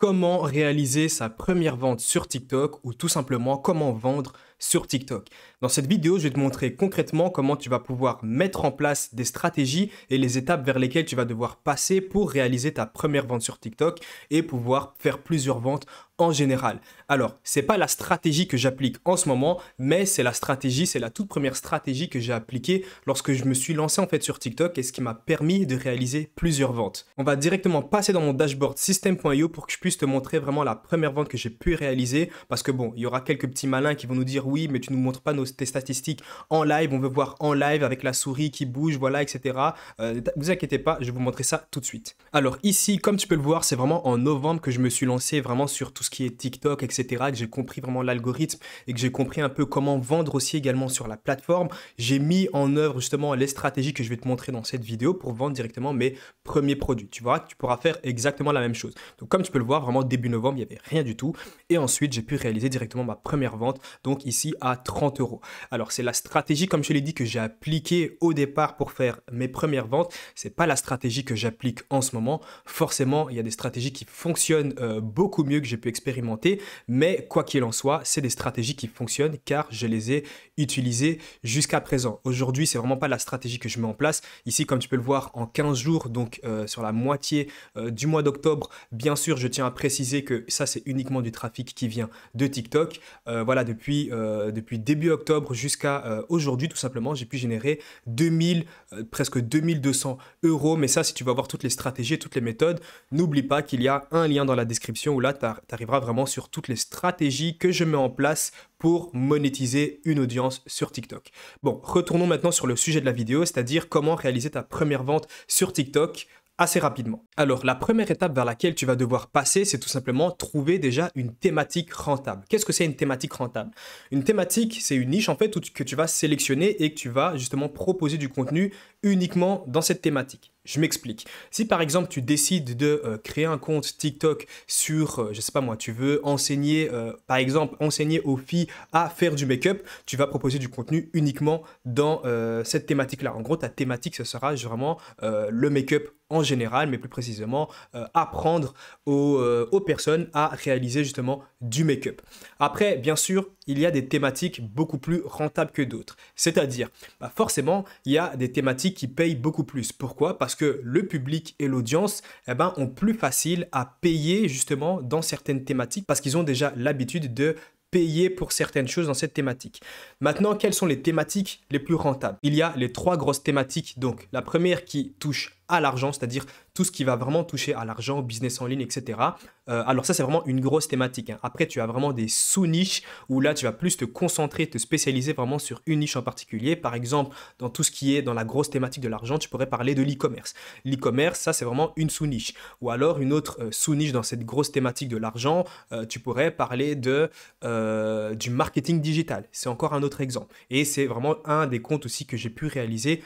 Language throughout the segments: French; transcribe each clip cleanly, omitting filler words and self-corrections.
Comment réaliser sa première vente sur TikTok ou tout simplement comment vendre sur TikTok. Dans cette vidéo, je vais te montrer concrètement comment tu vas pouvoir mettre en place des stratégies et les étapes vers lesquelles tu vas devoir passer pour réaliser ta première vente sur TikTok et pouvoir faire plusieurs ventes en général. Alors, c'est pas la stratégie que j'applique en ce moment, mais c'est la toute première stratégie que j'ai appliquée lorsque je me suis lancé en fait sur TikTok et ce qui m'a permis de réaliser plusieurs ventes. On va directement passer dans mon dashboard system.io pour que je puisse te montrer vraiment la première vente que j'ai pu réaliser parce que bon, il y aura quelques petits malins qui vont nous dire oui, mais tu ne nous montres pas tes statistiques en live, on veut voir en live avec la souris qui bouge, voilà, etc. Vous inquiétez pas, je vais vous montrer ça tout de suite. Alors ici, comme tu peux le voir, c'est vraiment en novembre que je me suis lancé vraiment sur tout ce qui est TikTok, etc., que j'ai compris vraiment l'algorithme et que j'ai compris un peu comment vendre aussi également sur la plateforme. J'ai mis en œuvre justement les stratégies que je vais te montrer dans cette vidéo pour vendre directement mes premiers produits. Tu verras que tu pourras faire exactement la même chose. Donc comme tu peux le voir, vraiment début novembre, il n'y avait rien du tout. Et ensuite, j'ai pu réaliser directement ma première vente, donc ici à 30 euros. Alors c'est la stratégie, comme je l'ai dit, que j'ai appliquée au départ pour faire mes premières ventes. C'est pas la stratégie que j'applique en ce moment. Forcément, il y a des stratégies qui fonctionnent beaucoup mieux que j'ai pu expérimenter, mais quoi qu'il en soit, c'est des stratégies qui fonctionnent car je les ai utilisées jusqu'à présent. Aujourd'hui, c'est vraiment pas la stratégie que je mets en place. Ici, comme tu peux le voir, en 15 jours, donc sur la moitié du mois d'octobre, bien sûr, je tiens à préciser que ça, c'est uniquement du trafic qui vient de TikTok. Voilà, depuis début octobre jusqu'à aujourd'hui, tout simplement, j'ai pu générer 2000, presque 2200 euros. Mais ça, si tu vas voir toutes les stratégies et toutes les méthodes, n'oublie pas qu'il y a un lien dans la description où là, tu arriveras vraiment sur toutes les stratégies que je mets en place pour monétiser une audience sur TikTok. Bon, retournons maintenant sur le sujet de la vidéo, c'est-à-dire comment réaliser ta première vente sur TikTok assez rapidement. Alors, la première étape vers laquelle tu vas devoir passer, c'est tout simplement trouver déjà une thématique rentable. Qu'est-ce que c'est une thématique rentable? Une thématique, c'est une niche en fait que tu vas sélectionner et que tu vas justement proposer du contenu uniquement dans cette thématique. Je m'explique. Si par exemple tu décides de créer un compte TikTok sur, je sais pas moi, tu veux enseigner, par exemple, enseigner aux filles à faire du make-up, tu vas proposer du contenu uniquement dans cette thématique-là. En gros, ta thématique, ce sera vraiment le make-up en général, mais plus précisément apprendre aux personnes à réaliser justement du make-up. Après, bien sûr, il y a des thématiques beaucoup plus rentables que d'autres. C'est-à-dire, forcément, il y a des thématiques qui payent beaucoup plus. Pourquoi? Parce que le public et l'audience ont plus facile à payer justement dans certaines thématiques parce qu'ils ont déjà l'habitude de payer pour certaines choses dans cette thématique. Maintenant, quelles sont les thématiques les plus rentables? Il y a les 3 grosses thématiques. Donc, la première qui touche à l'argent, c'est-à-dire tout ce qui va vraiment toucher à l'argent, business en ligne, etc. Alors ça, c'est vraiment une grosse thématique. Après, tu as vraiment des sous-niches où là, tu vas plus te concentrer, te spécialiser vraiment sur une niche en particulier. Par exemple, dans tout ce qui est dans la grosse thématique de l'argent, tu pourrais parler de l'e-commerce. L'e-commerce, ça, c'est vraiment une sous-niche. Ou alors, une autre sous-niche dans cette grosse thématique de l'argent, tu pourrais parler du marketing digital. C'est encore un autre exemple. Et c'est vraiment un des comptes aussi que j'ai pu réaliser.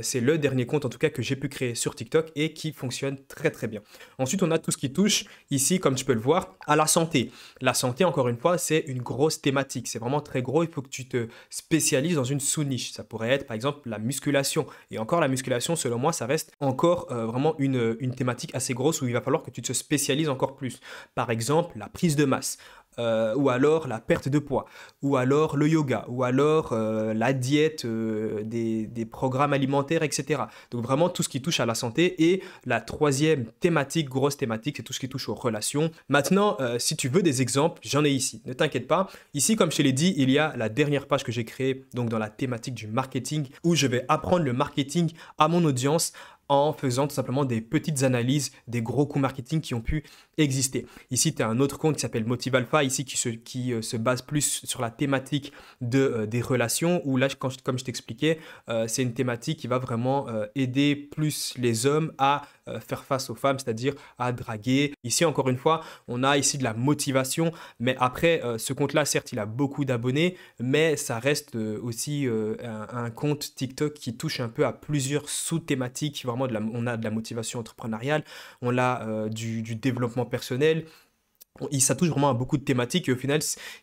C'est le dernier compte, en tout cas, que j'ai pu créer sur TikTok et qui fonctionne très très bien. Ensuite, on a tout ce qui touche ici, comme tu peux le voir, à la santé. La santé, encore une fois, c'est une grosse thématique. C'est vraiment très gros. Il faut que tu te spécialises dans une sous-niche. Ça pourrait être, par exemple, la musculation. Et encore, la musculation, selon moi, ça reste encore vraiment une thématique assez grosse où il va falloir que tu te spécialises encore plus. Par exemple, la prise de masse. Ou alors la perte de poids, ou alors le yoga, ou alors la diète, des programmes alimentaires, etc. Donc vraiment tout ce qui touche à la santé. Et la troisième thématique, grosse thématique, c'est tout ce qui touche aux relations. Maintenant, si tu veux des exemples, j'en ai ici. Ne t'inquiète pas. Ici, comme je te l'ai dit, il y a la dernière page que j'ai créée donc dans la thématique du marketing où je vais apprendre le marketing à mon audience en faisant tout simplement des petites analyses des gros coups marketing qui ont pu exister. Ici, tu as un autre compte qui s'appelle Motivalfa, ici qui se base plus sur la thématique des relations, où là, comme je t'expliquais, c'est une thématique qui va vraiment aider plus les hommes à faire face aux femmes, c'est-à-dire à draguer. Ici, encore une fois, on a ici de la motivation, mais après, ce compte-là, certes, il a beaucoup d'abonnés, mais ça reste aussi un compte TikTok qui touche un peu à plusieurs sous-thématiques. Vraiment, on a de la motivation entrepreneuriale, on a du développement personnel, Ça touche vraiment à beaucoup de thématiques et au final,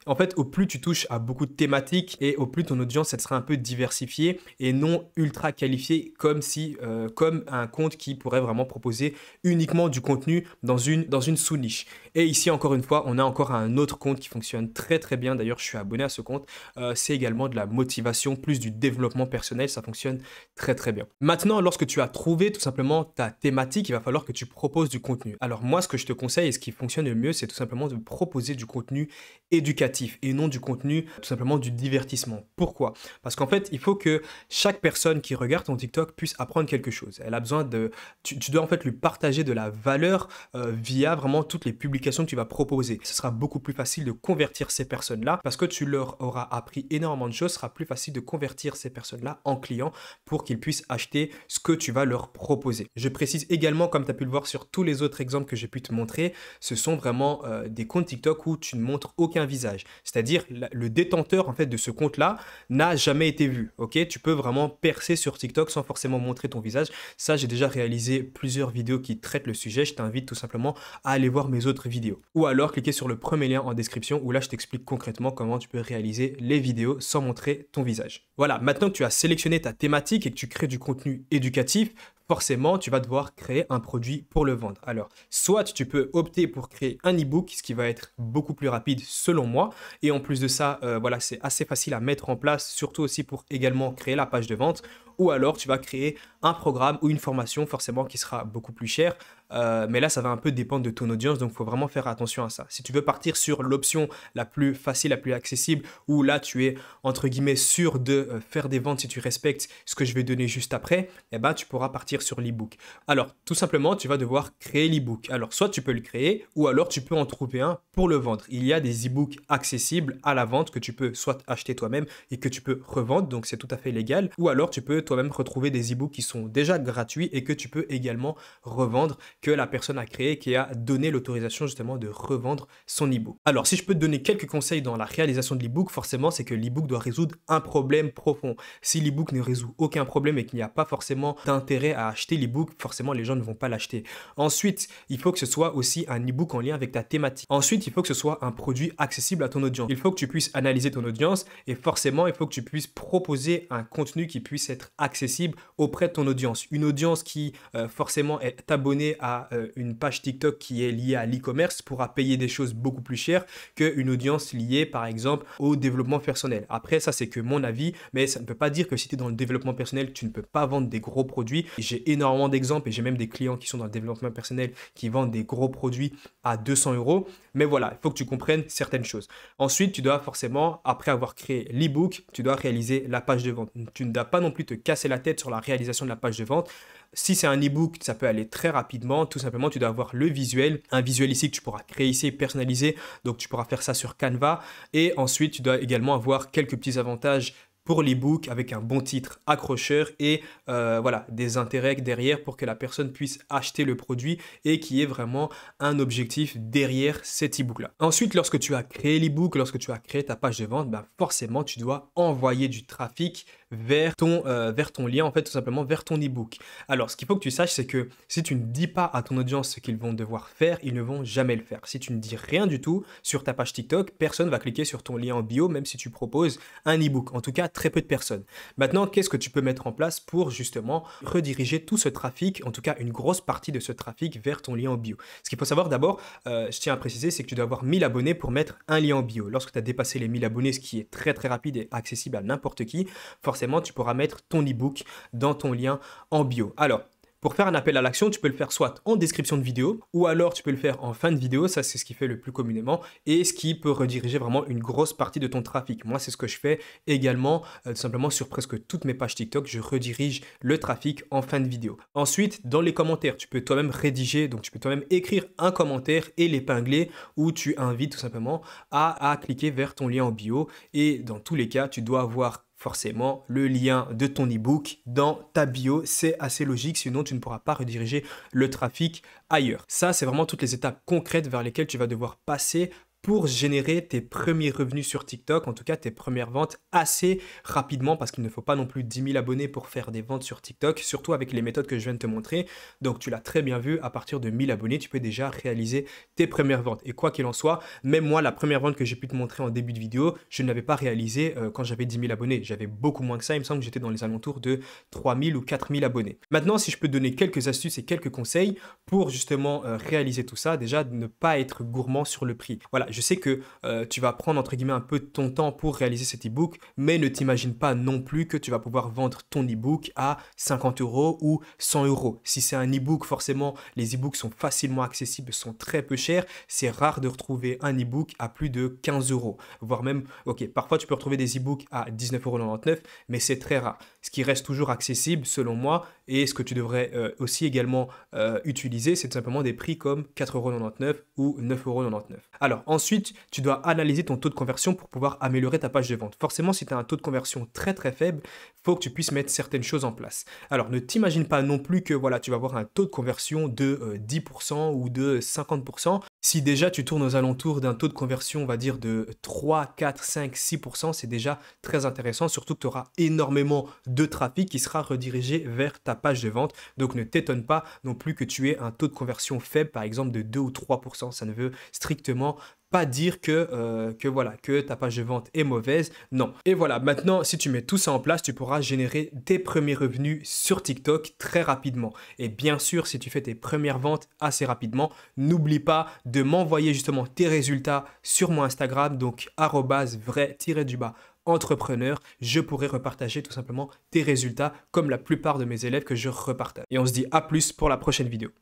en fait, au plus tu touches à beaucoup de thématiques et au plus ton audience, elle sera un peu diversifiée et non ultra qualifiée comme un compte qui pourrait vraiment proposer uniquement du contenu dans une sous-niche. Et ici, encore une fois, on a encore un autre compte qui fonctionne très très bien. D'ailleurs, je suis abonné à ce compte. C'est également de la motivation, plus du développement personnel. Ça fonctionne très très bien. Maintenant, lorsque tu as trouvé tout simplement ta thématique, il va falloir que tu proposes du contenu. Alors moi, ce que je te conseille et ce qui fonctionne le mieux, c'est tout simplement de proposer du contenu éducatif et non du contenu tout simplement du divertissement. Pourquoi? Parce qu'en fait, il faut que chaque personne qui regarde ton TikTok puisse apprendre quelque chose. Elle a besoin de... Tu dois en fait lui partager de la valeur via vraiment toutes les publications que tu vas proposer. Ce sera beaucoup plus facile de convertir ces personnes-là parce que tu leur auras appris énormément de choses. Ce sera plus facile de convertir ces personnes-là en clients pour qu'ils puissent acheter ce que tu vas leur proposer. Je précise également, comme tu as pu le voir sur tous les autres exemples que j'ai pu te montrer, ce sont vraiment des comptes TikTok où tu ne montres aucun visage. C'est-à-dire le détenteur en fait de ce compte-là n'a jamais été vu. Ok, tu peux vraiment percer sur TikTok sans forcément montrer ton visage. Ça, j'ai déjà réalisé plusieurs vidéos qui traitent le sujet. Je t'invite tout simplement à aller voir mes autres vidéos. Ou alors cliquer sur le premier lien en description où là, je t'explique concrètement comment tu peux réaliser les vidéos sans montrer ton visage. Voilà, maintenant que tu as sélectionné ta thématique et que tu crées du contenu éducatif, forcément, tu vas devoir créer un produit pour le vendre. Alors, soit tu peux opter pour créer un e-book, ce qui va être beaucoup plus rapide selon moi. Et en plus de ça, voilà, c'est assez facile à mettre en place, surtout aussi pour également créer la page de vente. Ou alors, tu vas créer un programme ou une formation, forcément, qui sera beaucoup plus cher. Mais là, ça va un peu dépendre de ton audience, donc il faut vraiment faire attention à ça. Si tu veux partir sur l'option la plus facile, la plus accessible, où là, tu es, entre guillemets, sûr de faire des ventes si tu respectes ce que je vais donner juste après, eh ben, tu pourras partir sur l'e-book. Alors, tout simplement, tu vas devoir créer l'e-book. Alors, soit tu peux le créer, ou alors tu peux en trouver un pour le vendre. Il y a des e-books accessibles à la vente que tu peux soit acheter toi-même et que tu peux revendre, donc c'est tout à fait légal, ou alors tu peux toi-même retrouver des e-books qui sont déjà gratuits et que tu peux également revendre, que la personne a créé, qui a donné l'autorisation justement de revendre son e-book. Alors, si je peux te donner quelques conseils dans la réalisation de l'e-book, forcément, c'est que l'e-book doit résoudre un problème profond. Si l'e-book ne résout aucun problème et qu'il n'y a pas forcément d'intérêt à acheter l'e-book, forcément, les gens ne vont pas l'acheter. Ensuite, il faut que ce soit aussi un e-book en lien avec ta thématique. Ensuite, il faut que ce soit un produit accessible à ton audience. Il faut que tu puisses analyser ton audience et forcément, il faut que tu puisses proposer un contenu qui puisse être accessible auprès de ton audience. Une audience qui forcément est abonnée à une page TikTok qui est liée à l'e-commerce pourra payer des choses beaucoup plus chères qu'une audience liée par exemple au développement personnel. Après, ça c'est que mon avis, mais ça ne peut pas dire que si tu es dans le développement personnel, tu ne peux pas vendre des gros produits. J'ai énormément d'exemples et j'ai même des clients qui sont dans le développement personnel qui vendent des gros produits à 200 euros. Mais voilà, il faut que tu comprennes certaines choses. Ensuite, tu dois forcément, après avoir créé l'e-book, tu dois réaliser la page de vente. Tu ne dois pas non plus te casser la tête sur la réalisation de la page de vente. Si c'est un e-book, ça peut aller très rapidement. Tout simplement, tu dois avoir le visuel. Un visuel ici que tu pourras créer ici et personnaliser. Donc, tu pourras faire ça sur Canva. Et ensuite, tu dois également avoir quelques petits avantages pour l'e-book avec un bon titre accrocheur et voilà, des intérêts derrière pour que la personne puisse acheter le produit et qu'il y ait vraiment un objectif derrière cet e-book-là. Ensuite, lorsque tu as créé l'e-book, lorsque tu as créé ta page de vente, ben forcément, tu dois envoyer du trafic vers ton lien, en fait, tout simplement vers ton e-book. Alors, ce qu'il faut que tu saches, c'est que si tu ne dis pas à ton audience ce qu'ils vont devoir faire, ils ne vont jamais le faire. Si tu ne dis rien du tout sur ta page TikTok, personne ne va cliquer sur ton lien en bio, même si tu proposes un e-book. En tout cas, très peu de personnes. Maintenant, qu'est-ce que tu peux mettre en place pour justement rediriger tout ce trafic, en tout cas une grosse partie de ce trafic vers ton lien en bio? Ce qu'il faut savoir d'abord, je tiens à préciser, c'est que tu dois avoir 1000 abonnés pour mettre un lien en bio. Lorsque tu as dépassé les 1000 abonnés, ce qui est très très rapide et accessible à n'importe qui, forcément, tu pourras mettre ton e-book dans ton lien en bio. Alors, pour faire un appel à l'action, tu peux le faire soit en description de vidéo ou alors tu peux le faire en fin de vidéo. Ça, c'est ce qui fait le plus communément et ce qui peut rediriger vraiment une grosse partie de ton trafic. Moi, c'est ce que je fais également tout simplement sur presque toutes mes pages TikTok. Je redirige le trafic en fin de vidéo. Ensuite, dans les commentaires, tu peux toi-même rédiger, donc tu peux toi-même écrire un commentaire et l'épingler où tu invites tout simplement à cliquer vers ton lien en bio. Et dans tous les cas, tu dois avoir forcément le lien de ton e-book dans ta bio. C'est assez logique, sinon tu ne pourras pas rediriger le trafic ailleurs. Ça, c'est vraiment toutes les étapes concrètes vers lesquelles tu vas devoir passer pour générer tes premiers revenus sur TikTok, en tout cas tes premières ventes assez rapidement parce qu'il ne faut pas non plus 10 000 abonnés pour faire des ventes sur TikTok, surtout avec les méthodes que je viens de te montrer. Donc tu l'as très bien vu, à partir de 1000 abonnés, tu peux déjà réaliser tes premières ventes. Et quoi qu'il en soit, même moi, la première vente que j'ai pu te montrer en début de vidéo, je ne l'avais pas réalisée quand j'avais 10 000 abonnés. J'avais beaucoup moins que ça, il me semble que j'étais dans les alentours de 3 000 ou 4 000 abonnés. Maintenant, si je peux te donner quelques astuces et quelques conseils pour justement réaliser tout ça, déjà ne pas être gourmand sur le prix. Voilà, je sais que tu vas prendre entre guillemets un peu de ton temps pour réaliser cet e-book, mais ne t'imagine pas non plus que tu vas pouvoir vendre ton e-book à 50 € ou 100 €. Si c'est un e-book, forcément, les e-books sont facilement accessibles, sont très peu chers. C'est rare de retrouver un e-book à plus de 15 €, voire même, ok, parfois tu peux retrouver des e-books à 19,99 €, mais c'est très rare. Ce qui reste toujours accessible, selon moi, et ce que tu devrais aussi également utiliser, c'est tout simplement des prix comme 4,99 € ou 9,99 €. Alors ensuite, tu dois analyser ton taux de conversion pour pouvoir améliorer ta page de vente. Forcément, si tu as un taux de conversion très très faible, il faut que tu puisses mettre certaines choses en place. Alors ne t'imagine pas non plus que voilà, tu vas avoir un taux de conversion de 10% ou de 50%. Si déjà tu tournes aux alentours d'un taux de conversion, on va dire de 3, 4, 5, 6%, c'est déjà très intéressant, surtout que tu auras énormément de trafic qui sera redirigé vers ta page de vente. Donc ne t'étonne pas non plus que tu aies un taux de conversion faible, par exemple de 2 ou 3%. Ça ne veut strictement pas dire que ta page de vente est mauvaise, non. Et voilà, maintenant, si tu mets tout ça en place, tu pourras générer tes premiers revenus sur TikTok très rapidement. Et bien sûr, si tu fais tes premières ventes assez rapidement, n'oublie pas de m'envoyer justement tes résultats sur mon Instagram, donc @vrai-du-bas entrepreneur, je pourrai repartager tout simplement tes résultats comme la plupart de mes élèves que je repartage. Et on se dit à plus pour la prochaine vidéo.